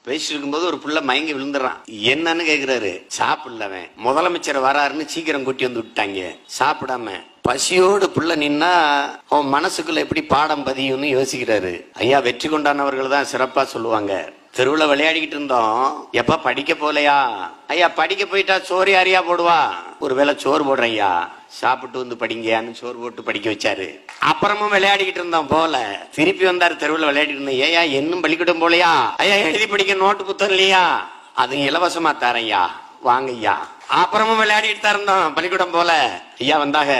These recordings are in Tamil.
பேசிட்டு இருக்கும்போது ஒரு புள்ள மயங்கி விழுந்துறான். என்னன்னு கேக்குறாரு. சாப்பிடலவன் முதலமைச்சர் வராருன்னு சீக்கிரம் கூட்டி வந்து விட்டாங்க. சாப்பிடாம பசியோடு புள்ள நின்னா அவன் மனசுக்குள்ள எப்படி பாடம் பதியும்னு யோசிக்கிறாரு. ஐயா வெற்றி கொண்டானவர்கள் தான் சிறப்பா சொல்லுவாங்க. தெருவுல விளையாடிக்கிட்டு இருந்தோம். எப்ப படிக்க போலையா? ஐயா படிக்க போயிட்டா சோறு யாரையா போடுவா? ஒருவேளை சோறு போடுறேன் ஐயா, சாப்பிட்டு வந்து படிங்கன்னு சோறு போட்டு படிக்க வச்சாரு. அப்புறமும் விளையாடிக்கிட்டு இருந்தோம் போல. திருப்பி வந்தாரு. தெருவுல விளையாடிட்டு இருந்தோம். ஏயா இன்னும் பள்ளிக்கூடம் போலையா? ஐயா எழுதி படிக்க நோட்டு புத்தகம் இல்லையா? அது இலவசமா தரையா, வாங்க ஐயா. அப்புறமும் விளையாடிட்டு தான் இருந்தோம். பள்ளிக்கூடம் போல. ஐயா வந்தாக.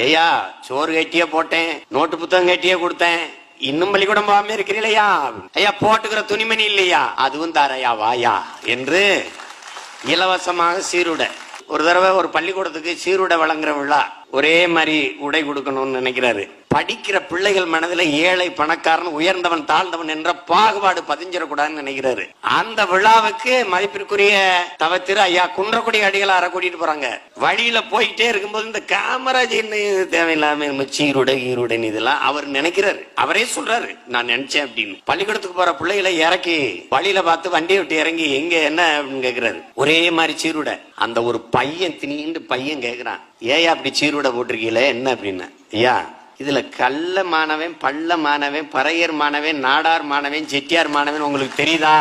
ஏயா சோறு கட்டியே போட்டேன், நோட்டு புத்தகம் கட்டியே கொடுத்தேன், இன்னும் பள்ளிக்கூடம் போகாம இருக்கிறீங்களா? ஐயா போட்டுக்கிற துணிமணி இல்லையா? அதுவும் தாரையா, வாயா என்று இலவசமாக சீருடை. ஒரு தடவை ஒரு பள்ளிக்கூடத்துக்கு சீருடை வழங்குற விழா. ஒரே மாதிரி உடை கொடுக்கணும்னு நினைக்கிறாரு. படிக்கிற பிள்ளைகள் மனதில் ஏழை பணக்காரன் உயர்ந்தவன் தாழ்ந்தவன் என்ற பாகுபாடு பதிஞ்சிடக்கூடாதுன்னு நினைக்கிறாரு. அந்த விழாவுக்கு மதிப்பிற்குரிய தவத்திரு ஐயா குன்றக்குடி அடிகளார கூட்டிட்டு போறாங்க. வழியில போயிட்டே இருக்கும்போது இந்த காமராஜ் தேவையில்லாம சீருடை ஈருடன் இதெல்லாம் அவர் நினைக்கிறாரு. அவரே சொல்றாரு, நான் நினைச்சேன் அப்படின்னு. பள்ளிக்கூடத்துக்கு போற பிள்ளைகளை இறக்கி வழியில பார்த்து வண்டியை விட்டு இறங்கி எங்க என்ன அப்படின்னு கேக்குறாரு. ஒரே மாதிரி சீருடை. அந்த ஒரு பையன் திணிண்டு பையன் கேக்குறான், ஏயா அப்படி சீருடை போட்டிருக்கீங்களே என்ன அப்படின்னு. ஐயா இதுல கள்ள மாணவன், பள்ள மாணவன், பறையர் மாணவன், நாடார் மாணவன், செட்டியார் மாணவன் உங்களுக்கு தெரியுதா?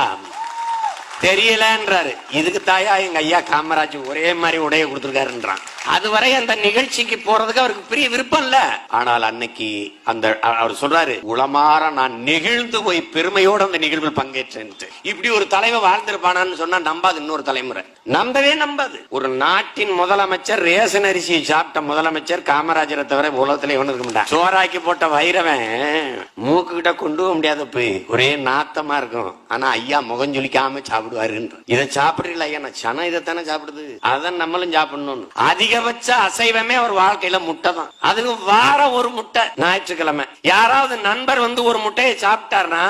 தெரியலன்றாரு. இதுக்கு தாயா எங்க ஐயா காமராஜ் ஒரே மாதிரி உடைய கொடுத்துருக்காருன்றான். அதுவரை அந்த நிகழ்ச்சிக்கு போறதுக்கு அவருக்கு பெரிய விருப்பம் இல்ல. ஆனால் அன்னைக்கு அந்த அவர் சொல்றாரு, உளமாற நான் நெகிழ்ந்து போய் பெருமையோடு அந்த நிகழ்வில் பங்கேற்றேன். இப்படி ஒரு தலைவர் வாழ்ந்திருப்பானான்னு சொன்னா நம்பாது இன்னொரு தலைமுறை. நம்பவே நம்பாது. ஒரு நாட்டின் முதலமைச்சர் ரேஷன் அரிசி சாப்பிட்ட முதலமைச்சர் காமராஜரை தவிர உலகத்துல எவனும் இருக்க மாட்டான். சோறாக்கி போட்ட வைரவன் மூக்கு கிட்ட கொண்டு போக முடியாத போய் ஒரே நாத்தமா இருக்கும். ஆனா ஐயா முகஞ்சொலிக்காம சாப்பிடுவாரு. இதை சாப்பிடுறீங்களா ஐயா? சனம் இதைத்தானே சாப்பிடுது, அதான் நம்மளும் சாப்பிடணும். அதிகபட்ச அசைவமே அவர் வாழ்க்கையில முட்டை தான். அதுக்கு வார ஒரு முட்டை ஞாயிற்றுக்கிழமை. யாராவது நண்பர் வந்து ஒரு முட்டையை சாப்பிட்டாருன்னா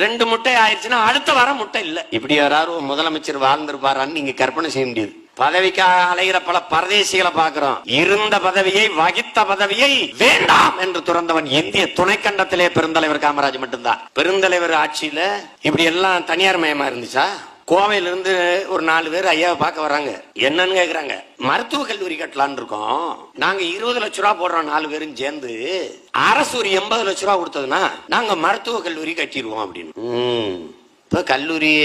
2 முட்டை ஆயிடுச்சுன்னா அடுத்த வாரம் முட்டை இல்ல. இப்படி யாராவது முதலமைச்சர் வாழ்ந்திருப்பாரான்னு நீங்க கற்பனை செய்ய முடியாது. பதவிக்காக அலைகிற பல பரதேசிகளை பார்க்கிறோம். இருந்த பதவியை, வகித்த பதவியை வேண்டாம் என்று துறந்தவன் இந்திய துணைக்கண்டத்திலே பெருந்தலைவர் காமராஜ் மட்டும்தான். பெருந்தலைவர் ஆட்சியில இப்படி எல்லாம் தனியார் மயமா இருந்துச்சா? கோவையில இருந்து ஒரு 4 பேர் ஐயாவை பார்க்க வர்றாங்க. என்னன்னு கேக்குறாங்க. மருத்துவ கல்லூரி கட்டலான்னு இருக்கோம், நாங்க 20 லட்சம் ரூபாய் போடுறோம் 4 பேரும் சேர்ந்து. அரசு ஒரு 80 லட்சம் ரூபாய் கொடுத்ததுன்னா நாங்க மருத்துவ கல்லூரி கட்டிடுவோம் அப்படின்னு. இப்ப கல்லூரிய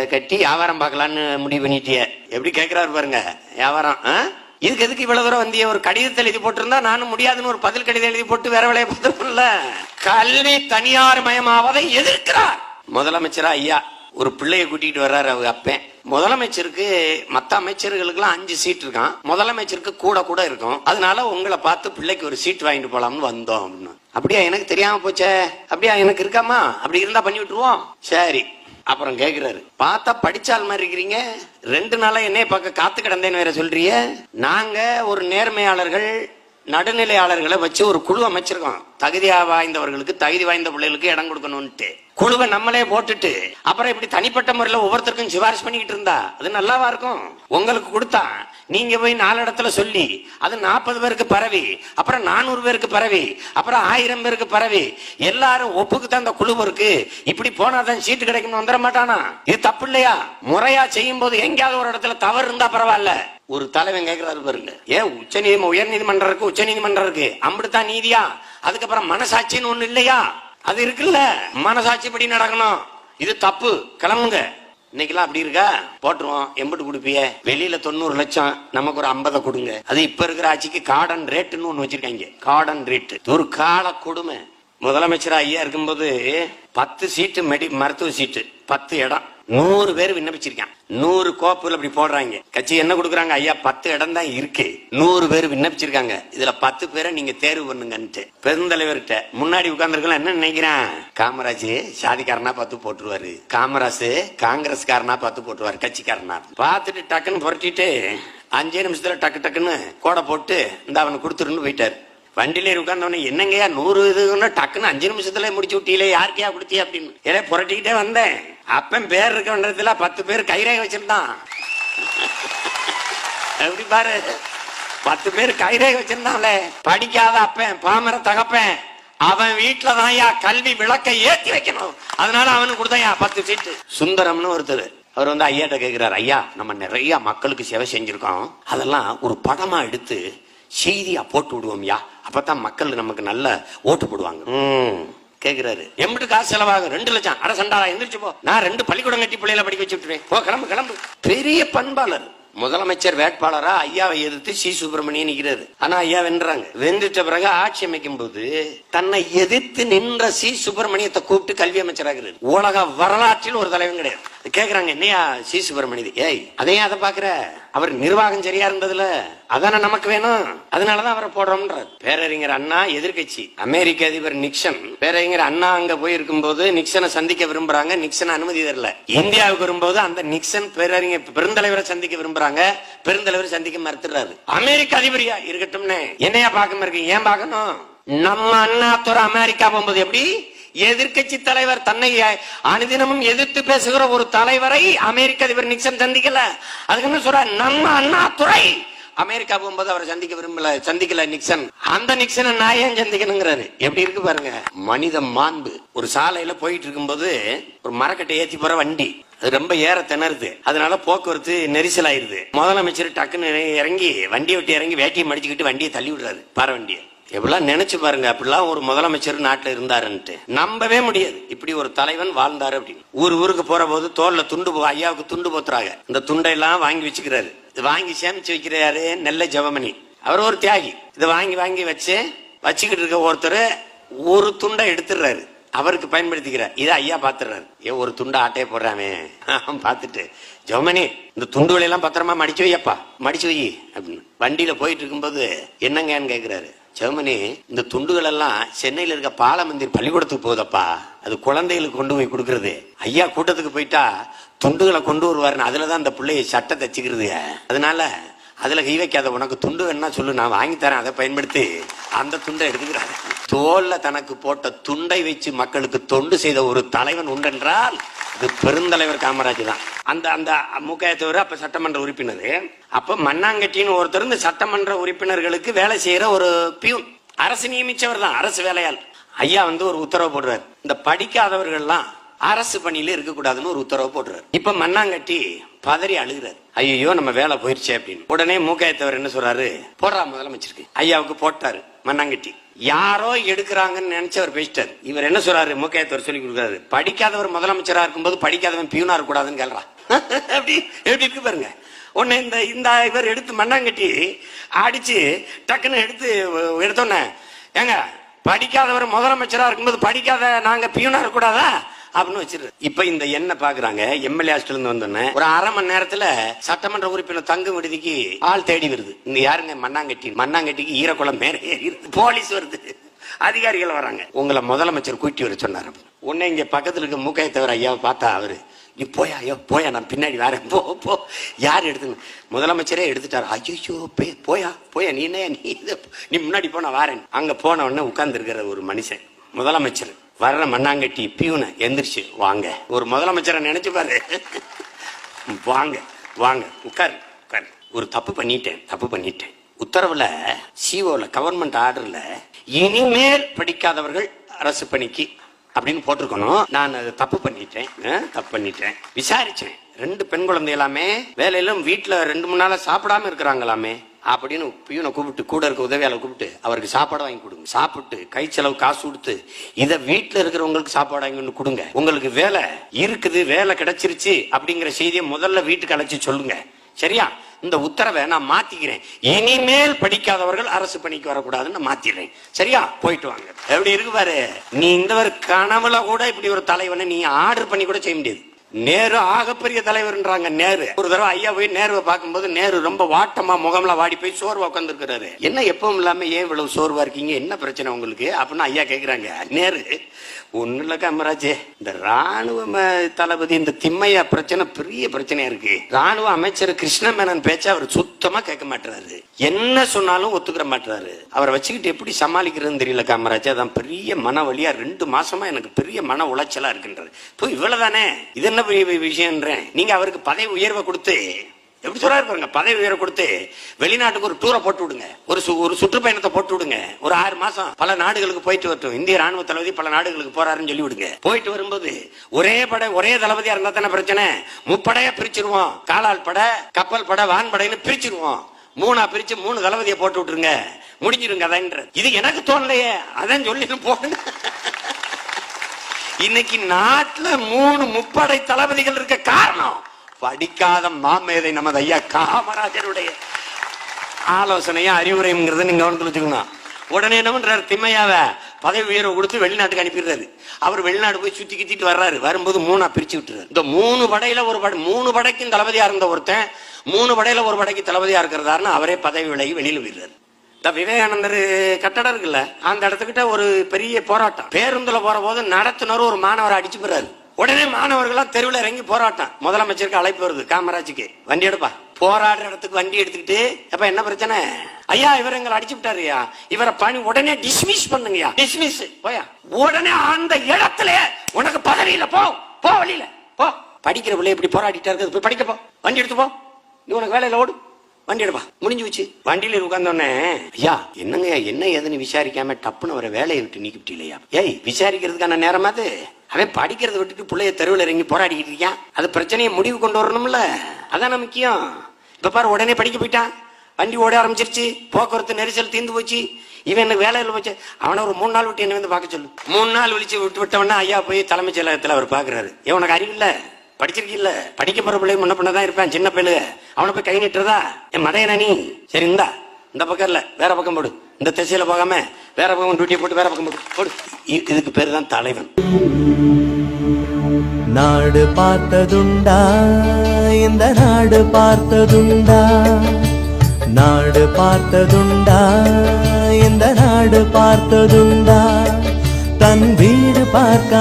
கட்டி வியாபாரம் பார்க்கலான்னு முடிவு பண்ணிட்டிய. எப்படி கேட்கிறாரு பாருங்க வியாபாரம். இதுக்கு எதுக்கு இவ்வளவு தூரம் வந்திய? ஒரு கடிதத்தை எழுதி போட்டிருந்தா நானும் முடியாதுன்னு ஒரு பதில் கடிதம் எழுதி போட்டு வேற வேலையை பார்த்துருப்போம்ல. கல்வி தனியார் மயமாவதை எதிர்க்கிறார் முதலமைச்சரா ஐயா. ஒரு பிள்ளைய கூட்டிட்டு வர்றாரு அவங்க அப்பன். முதலமைச்சருக்கு மத்த அமைச்சர்களுக்கு எல்லாம் 5 சீட் இருக்கான், முதலமைச்சருக்கு கூட இருக்கும். அதனால உங்களை பார்த்து பிள்ளைக்கு ஒரு சீட் வாங்கிட்டு போலாம்னு வந்தோம் அப்படின்னு. அப்படியா? எனக்கு தெரியாம போச்சே. அப்படியா? எனக்கு இருக்காமா? அப்படி இருந்தா பண்ணி விட்டுருவோம். சரி. அப்புறம் கேக்குறாரு, பார்த்தா படிச்சால் மாதிரி இருக்கிறீங்க, 2 நாளா என்னைய பார்க்க காத்து கிடந்தேன்னு வேற சொல்றீங்க. நாங்க ஒரு நேர்மையாளர்கள் நடுநிலையாளர்களை வச்சு ஒரு குழு அமைச்சிருக்கோம். தகுதியா வாய்ந்தவர்களுக்கு, தகுதி வாய்ந்த பிள்ளைகளுக்கு இடம் கொடுக்கணும்ட்டு குழுவை நம்மளே போட்டுட்டு அப்புறம் இப்படி தனிப்பட்ட முறையில் ஒவ்வொருத்தருக்கும் சிபாரிசு பண்ணிக்கிட்டு இருந்தா அது நல்லாவா இருக்கும்? உங்களுக்கு கொடுத்தா நீங்க போய் 4 இடத்துல சொல்லி அது 40 பேருக்கு பரவி, அப்புறம் 400 பேருக்கு பரவி, அப்புறம் 1000 பேருக்கு பரவி, எல்லாரும் ஒப்புக்கு தான் அந்த குழு இருக்கு. இப்படி போனாதான் சீட்டு கிடைக்கணும் வந்துட மாட்டானா? இது தப்பு இல்லையா? முறையா செய்யும் போது எங்கேயாவது ஒரு இடத்துல தவறு இருந்தா பரவாயில்ல. ஒரு தலைவன் கேட்கிறாரு பாருங்க, ஏன் உயர் நீதிமன்றம் இருக்கு, உச்ச நீதிமன்றம் இருக்கு, அம்பிடுத்தான் நீதியா? அதுக்கப்புறம் மனசாட்சின்னு ஒண்ணு இல்லையா? அது இருக்குல்ல, மனசாட்சி படி நடக்கணும். இது தப்பு, கிளம்புங்க. இன்னைக்கெல்லாம் அப்படி இருக்கா? போட்டுருவோம். எம்பிட்டு கொடுப்பிய? வெளியில 90 லட்சம், நமக்கு ஒரு 50 கொடுங்க. அது இப்ப இருக்கிற ஆட்சிக்கு கார்டன் ரேட்டுன்னு ஒண்ணு வச்சிருக்காங்க. கார்டன் ரேட்டு ஒரு கால கொடுமை. முதலமைச்சர் ஐயா இருக்கும்போது 10 சீட்டு மருத்துவ சீட்டு, 10 இடம், 100 பேர் விண்ணப்பிச்சிருக்கான். 100 கோப்புல அப்படி போடுறாங்க. கட்சி என்ன கொடுக்குறாங்க? ஐயா 10 இடம் தான் இருக்கு, 100 பேர் விண்ணப்பிச்சிருக்காங்க, இதுல 10 பேரை நீங்க தேர்வு பண்ணுங்கன்ட்டு. பெருந்தலைவர்கிட்ட முன்னாடி உட்கார்ந்துருக்கலாம். என்ன நினைக்கிறான்? காமராஜ் சாதிக்காரனா பார்த்து போட்டுருவாரு, காமராஜ் காங்கிரஸ்காரனா பார்த்து போட்டுருவாரு, கட்சிக்காரனா பார்த்துட்டு டக்குன்னு புரட்டிட்டு 5 நிமிஷத்துல டக்குன்னு கோடை போட்டு இந்த அவனுக்கு கொடுத்துருன்னு போயிட்டாரு. வண்டியில உட்கார்ந்தவனே, என்னங்கய்யா 100 இதுன்னு டக்குன்னு 5 நிமிஷத்துல முடிச்சு விட்டீங்களே, யாருக்கையா கொடுத்தியா அப்படின்னு ஏதோ புரட்டிக்கிட்டே வந்தேன். அப்பன் பேர் இருக்க வேண்டதுல 10 பேர் கைரேகை வச்சிருந்தான். எப்படி பாரு, 10 பேர் கைரேகை வச்சிருந்தாங்களே. படிக்காத அப்பன், பாமர தகப்பன், அவன் வீட்டுலதான் கல்வி விளக்கை ஏத்தி வைக்கணும். அதனால அவனுக்கு கொடுத்தா 10 சீட்டு. சுந்தரம்னு ஒருத்தர், அவர் வந்து ஐயாட்ட கேட்கிறார், ஐயா நம்ம நிறைய மக்களுக்கு சேவை செஞ்சிருக்கோம், அதெல்லாம் ஒரு படமா எடுத்து செய்தியா போட்டு விடுவோம்யா, அப்பதான் மக்கள் நமக்கு நல்ல ஓட்டு போடுவாங்க. கேக்குறாரு, எம்பிட்டு காசு செலவாகும்? 2 லட்சம். அட சண்டாரா, எந்திரிச்சு போ, நான் 2 பள்ளிக்கூடம் கட்டி பிள்ளைகளை படிக்க வச்சு விட்டுருவேன், போ கிளம்பு கிளம்பு. பெரிய பண்பாளர். முதலமைச்சர் வேட்பாளரா ஐயாவை எதிர்த்து சி சுப்பிரமணியன் நிற்கிறாரு. ஆனா ஐயா வென்றாங்க. வென்றுட்ட பிறகு ஆட்சி அமைக்கும் போது தன்னை எதிர்த்து நின்ற சி சுப்பிரமணியத்தை கூப்பிட்டு கல்வி அமைச்சராகிறாரு. உலக வரலாற்றில் ஒரு தலைவன் கிடையாது. கேக்குறாங்க, என்னையா சி சுப்பிரமணியன், ஏய் அதையும் அதை பாக்குற, அவர் நிர்வாகம் சரியா இருந்ததுல அதான நமக்கு வேணும், அதனாலதான் அவரை போடுறோம்ன்றார். பேரறிஞர் அண்ணா எதிர்கட்சி, அமெரிக்க அதிபர் நிக்சன், பேரறிஞர் அண்ணா அங்க போயிருக்கும் போது நிக்சனை சந்திக்க விரும்புறாங்க, நிக்சன் அனுமதி தரல. இந்தியாவுக்கு வரும்போது அந்த நிக்சன் பேரறிஞர் பெருந்தலைவரை சந்திக்க விரும்புறாங்க, பெருந்தலைவர் சந்திக்க மறுத்துறாரு. அமெரிக்க அதிபரியா இருக்கட்டும்னு என்னையா பார்க்க இருக்கீங்க, ஏன் பார்க்கணும்? நம்ம அண்ணாத்துறை அமெரிக்கா போகும்போது எப்படி எதிர்கட்சி தலைவர் தன்னை அனுதினமும் எதிர்த்து பேசுகிற ஒரு தலைவரை அமெரிக்க அதிபர் நிக்சன் சந்திக்கல. அதுக்கு என்ன சொல்ற, நம்ம அண்ணாதுரை அமெரிக்கா போகும்போது அவரை சந்திக்க விரும்பல, சந்திக்கல நிக்சன். அந்த நிக்சனை நான் ஏன் சந்திக்கணுங்கிறாரு. எப்படி இருக்கு பாருங்க மனித மாண்பு. ஒரு சாலையில போயிட்டு இருக்கும்போது ஒரு மரக்கட்டை ஏத்தி போற வண்டி, அது ரொம்ப ஏற திணறுது, அதனால போக்குவரத்து நெரிசல் ஆயிருது. முதலமைச்சர் டக்குன்னு இறங்கி வண்டியை விட்டு இறங்கி வேட்டியை மடிச்சுக்கிட்டு வண்டியை தள்ளி விடுறாரு, பார வண்டியை. எப்படிலாம் நினைச்சு பாருங்க, அப்படிலாம் ஒரு முதலமைச்சர் நாட்டுல இருந்தாருன்ட்டு நம்பவே முடியாது. இப்படி ஒரு தலைவன் வாழ்ந்தாரு அப்படின்னு. ஊருக்கு போற போது தோல்ல துண்டு, ஐயாவுக்கு துண்டு போத்துறாங்க, இந்த துண்டை எல்லாம் வாங்கி வச்சுக்கிறாரு. இது வாங்கி சேமிச்சு வைக்கிறாரு நெல்லை ஜெவமணி, அவர் ஒரு தியாகி. இதை வாங்கி வச்சுக்கிட்டு இருக்க ஒருத்தர் ஒரு துண்டை எடுத்துடுறாரு, அவருக்கு பயன்படுத்திக்கிறார். இதை ஐயா பாத்துறாரு, ஒரு துண்டை ஆட்டையை போடுறாமே பார்த்துட்டு, ஜெவமணி இந்த துண்டுகளை எல்லாம் பத்திரமா மடிச்சு வையப்பா, மடிச்சு வை அப்படின்னு. வண்டியில போயிட்டு இருக்கும்போது என்னங்கன்னு கேக்குறாரு. ஜெர்மனி, இந்த துண்டுகள் எல்லாம் சென்னையில இருக்க பாலமந்திர் பள்ளிக்கூடத்துக்கு போகுதப்பா, அது குழந்தைகளுக்கு கொண்டு போய் கொடுக்கறது. ஐயா கூட்டத்துக்கு போயிட்டா துண்டுகளை கொண்டு வருவாருன்னு அதுலதான் அந்த பிள்ளைய சட்டை தச்சுக்கிறது. அதனால அதுல கை வைக்காத, உனக்கு துண்டு வேணா சொல்லு, நான் வாங்கி தரேன், அதை பயன்படுத்தி அந்த துண்டை எடுத்துக்கிறாரு. தோல்ல தனக்கு போட்ட துண்டை வச்சு மக்களுக்கு தொண்டு செய்த ஒரு தலைவன் உண்டென்றால் அது பெருந்தலைவர் காமராஜ் தான். அந்த முக்கியத்தவர் அப்ப சட்டமன்ற உறுப்பினர். அப்ப மண்ணாங்கட்டின்னு ஒருத்தர் இந்த சட்டமன்ற உறுப்பினர்களுக்கு வேலை செய்யற ஒரு பியூன், அரசு நியமிச்சவர் தான், அரசு வேலையால். ஐயா வந்து ஒரு உத்தரவு போடுறாரு, இந்த படிக்காதவர்கள்லாம் அரசு பணியில இருக்க கூடாதுன்னு ஒரு உத்தரவு போடுறாரு. இப்ப மண்ணாங்கட்டி பதறி அழுகிறாரு, ஐயோ நம்ம வேலை போயிருச்சு அப்படின்னு. உடனே மூக்காயத்தவர் என்ன சொல்றாரு, போடுறா முதலமைச்சருக்கு. ஐயாவுக்கு போட்டாரு மண்ணாங்கட்டி. யாரோ எடுக்கிறாங்கன்னு நினைச்சு அவர் பேசிட்டாரு. இவர் என்ன சொல்றாரு, மூக்காயத்தவர் சொல்லி கொடுக்குறாரு, படிக்காதவர் முதலமைச்சரா இருக்கும்போது படிக்காதவன் பியூனா இருக்க கூடாதுன்னு கேள்றான். எப்படி இருக்கு பாருங்க. உன்னை இந்த இவர் எடுத்து மண்ணாங்கட்டி அடிச்சு டக்குன்னு எடுத்தோன்னே, ஏங்க படிக்காதவர் முதலமைச்சரா இருக்கும்போது படிக்காத நாங்க பியூனா இருக்க கூடாதா அப்படின்னு வச்சிருக்க. இப்ப இந்த என்ன பாக்குறாங்க, எம்எல்ஏ ஹாஸ்டல் இருந்து வந்தோன்னு ஒரு அரை மணி நேரத்துல சட்டமன்ற உறுப்பினர் தங்கும் விடுதிக்கு ஆள் தேடி வருது. இந்த யாருங்க, மண்ணாங்கட்டிக்கு ஈரக்குளம் மேலே ஏறி போலீஸ் வருது, அதிகாரிகள் வராங்க. உங்களை முதலமைச்சர் கூட்டி வர சொன்னார். உன்னை இங்க பக்கத்துல இருக்க மூக்காயத்தவர் ஐயாவை பார்த்தா அவரு, நீ போயா, ஐயோ போயா, நான் பின்னாடி வரேன், போ. யார் எடுத்து, முதலமைச்சரே எடுத்துட்டாரு. ஐயோ போயா நீ முன்னாடி போன வாரேன். அங்க போன உடனே உட்கார்ந்து இருக்கிற ஒரு மனுஷன், முதலமைச்சர் வர்ற மண்ணாங்கட்டி பியூனை எந்திரிச்சு, வாங்க. ஒரு முதலமைச்சரை நினைச்சு பாரு, வாங்க உட்காரு. ஒரு தப்பு பண்ணிட்டேன். உத்தரவுல சிஓல கவர்மெண்ட் ஆர்டர்ல இனிமேல் படிக்காதவர்கள் அரசு பணிக்கு அப்படின்னு போட்டிருக்கணும். நான் அதை தப்பு பண்ணிட்டேன். விசாரிச்சேன், 2 பெண் குழந்தை எல்லாமே வேலையில வீட்டுல 2-3 நாளா சாப்பிடாம இருக்கிறாங்களாமே அப்படின்னு பியூனை கூப்பிட்டு, கூட இருக்க உதவியாளர் கூப்பிட்டு அவருக்கு சாப்பாடு வாங்கி கொடுங்க. சாப்பிட்டு கை செலவு காசு கொடுத்து இதை வீட்டுல இருக்கிறவங்களுக்கு சாப்பாடு வாங்கி கொடுங்க. உங்களுக்கு வேலை இருக்குது, வேலை கிடைச்சிருச்சு அப்படிங்கிற செய்தியை முதல்ல வீட்டுக்கு அழைச்சி சொல்லுங்க. சரியா? இந்த உத்தரவை நான் மாத்திக்கிறேன், இனிமேல் படிக்காதவர்கள் அரசு பணிக்கு வரக்கூடாதுன்னு மாத்திடுறேன். சரியா? போயிட்டு வாங்க. எப்படி இருக்கு பாரு. நீ இந்த கனவுல கூட இப்படி ஒரு தலைவனை நீ ஆர்டர் பண்ணி கூட செய்ய முடியாது. நேரு ஆகப்பெரிய தலைவர்ன்றாங்க. நேரு ஒரு தடவை ஐயா போய் நேருவை பார்க்கும்போது நேரு ரொம்ப வாட்டமா முகம்ல வாடி போய் சோர்வா உட்கார்ந்து இருக்கிறாரு. என்ன எப்பவும் இல்லாம ஏன் இவ்வளவு சோர்வா இருக்கீங்க, என்ன பிரச்சனை உங்களுக்கு அப்படின்னு ஐயா கேக்குறாங்க. நேரு, ஒண்ணு இல்ல காமராஜே, இந்த ராணுவ தளபதி இந்த திம்மையா பிரச்சனை பெரிய பிரச்சனையா இருக்கு. ராணுவ அமைச்சர் கிருஷ்ணமேனன் பேச்ச அவர் சுத்தமா கேட்க மாட்டாரு, என்ன சொன்னாலும் ஒத்துக்கிற மாட்டாரு. அவரை வச்சுக்கிட்டு எப்படி சமாளிக்கிறதுன்னு தெரியல காமராஜ். அதான் பெரிய மன வழியா 2 மாசமா எனக்கு பெரிய மன உளைச்சலா இருக்குன்றது. இவ்வளவுதானே, இது என்ன பெரிய விஷயம்ன்றேன். நீங்க அவருக்கு பதவி உயர்வை கொடுத்து எப்படி சொல்றாரு பாருங்க, பதவி உயர கொடுத்து வெளிநாட்டுக்கு ஒரு டூரை போட்டு விடுங்க, ஒரு சுற்றுப்பயணத்தை போட்டு விடுங்க, ஒரு 6 மாசம் பல நாடுகளுக்கு போயிட்டு வரட்டும். இந்திய ராணுவ தளபதி பல நாடுகளுக்கு போறாருன்னு சொல்லி விடுங்க. போயிட்டு வரும்போது ஒரே படை ஒரே தளபதியா இருந்தா தானே பிரச்சனை. முப்படையா பிரிச்சிருவோம், காலால் படை, கப்பல் படை, வான்படைன்னு பிரிச்சிருவோம். 3 பிரிச்சு 3 தளபதியை போட்டு விட்டுருங்க, முடிஞ்சிருங்க. அதான் இது எனக்கு தோணலையே, அதான் சொல்லி போடுங்க. இன்னைக்கு நாட்டுல 3 முப்படை தளபதிகள் இருக்க காரணம் படிக்காத மாமேதை நமது ஐயா காமராஜருடைய ஆலோசனையா அறிவுரைங்கிறத நீங்க கவனத்தில் வச்சுக்கணும். உடனே என்ன பண்றாரு, திம்மையாவ பதவி உயர்வு கொடுத்து வெளிநாட்டுக்கு அனுப்பிடுறாரு. அவர் வெளிநாடு போய் சுத்தி கித்திட்டு வர்றாரு. வரும்போது 3 பிரிச்சு விட்டுறாரு. இந்த 3 படையில ஒரு 3 படைக்கும் தளபதியா இருந்த ஒருத்தன் 3 படையில ஒரு படைக்கு தளபதியா இருக்கிறதாருன்னு அவரே பதவி விலகி வெளியில போயிடுறாரு. இந்த விவேகானந்தர் கட்டடம் இருக்குல்ல, அந்த இடத்துக்கிட்ட ஒரு பெரிய போராட்டம். பேருந்துல போற போது நடத்துனர் ஒரு மாணவரை அடிச்சு போறாரு. உடனே மாணவர்கள்லாம் தெருவில் இறங்கி போராட்டம். முதலமைச்சருக்கு அழைப்பு வருது, காமராஜுக்கு வண்டி எடுப்பா. போராடுற இடத்துக்கு வண்டி எடுத்துக்கிட்டு, அப்ப என்ன பிரச்சனை, ஐயா இவர் எங்களை அடிச்சு விட்டாருயா, இவரை பணி உடனே டிஸ்மிஸ் பண்ணுங்கயா. டிஸ்மிஸ் போயா, உடனே அந்த இடத்துல உனக்கு பதவி இல்ல, போ போ வழியில போ. படிக்கிற பிள்ளை எப்படி போராடிட்டா இருக்குது, போய் படிக்க போ, வண்டி எடுத்து போ, நீ உனக்கு வேலையில ஓடு, வண்டி எடுப்பா, முடிஞ்சு வச்சு. வண்டியில உட்கார்ந்தோடனே ஐயா என்னங்க என்ன ஏதுன்னு விசாரிக்காம டப்புன்னு அவரை வேலையை விட்டு நீக்கிட்டு இல்லையா. ஏய் விசாரிக்கிறதுக்கான நேரமாது, அவன் படிக்கிறத விட்டுட்டு பிள்ளைய தெருவில் இறங்கி போராடிக்கிட்டு இருக்கான். அது பிரச்சனையை முடிவு கொண்டு வரணும்ல, அதான முக்கியம். இப்ப பாரு உடனே படிக்க போயிட்டான், வண்டி ஓட ஆரம்பிச்சிருச்சு, போக்குவரத்து நெரிசல் தீர்ந்து போச்சு. இவன் எனக்கு வேலையில் போச்சு. அவனை ஒரு 3 நாள் விட்டு என்ன வந்து பார்க்க சொல்லு. 3 நாள் விழிச்சு விட்டவொடனே ஐயா போய் தலைமைச் செயலகத்தில் அவர் பாக்குறாரு. உனக்கு அறிவில்ல, படிச்சிருக்கீல்ல, படிக்க போற பிள்ளை முன்ன பண்ணதான் இருப்பான், சின்ன பிள்ளை, அவனை போய் கை நீட்டுறதா என் மடையனா நீ? சரி இந்தா இந்த பக்கம் இல்ல வேற பக்கம் போடு, இந்த திசையில போகாம வேற பக்கம் டியூட்டியை போட்டு வேற பக்கம் போடு. இதுக்கு பேரு தான் தலைவன். நாடு பார்த்ததுண்டா, இந்த நாடு பார்த்ததுண்டா, நாடு பார்த்ததுண்டா, இந்த நாடு பார்த்ததுண்டா, தன் வீடு பார்க்க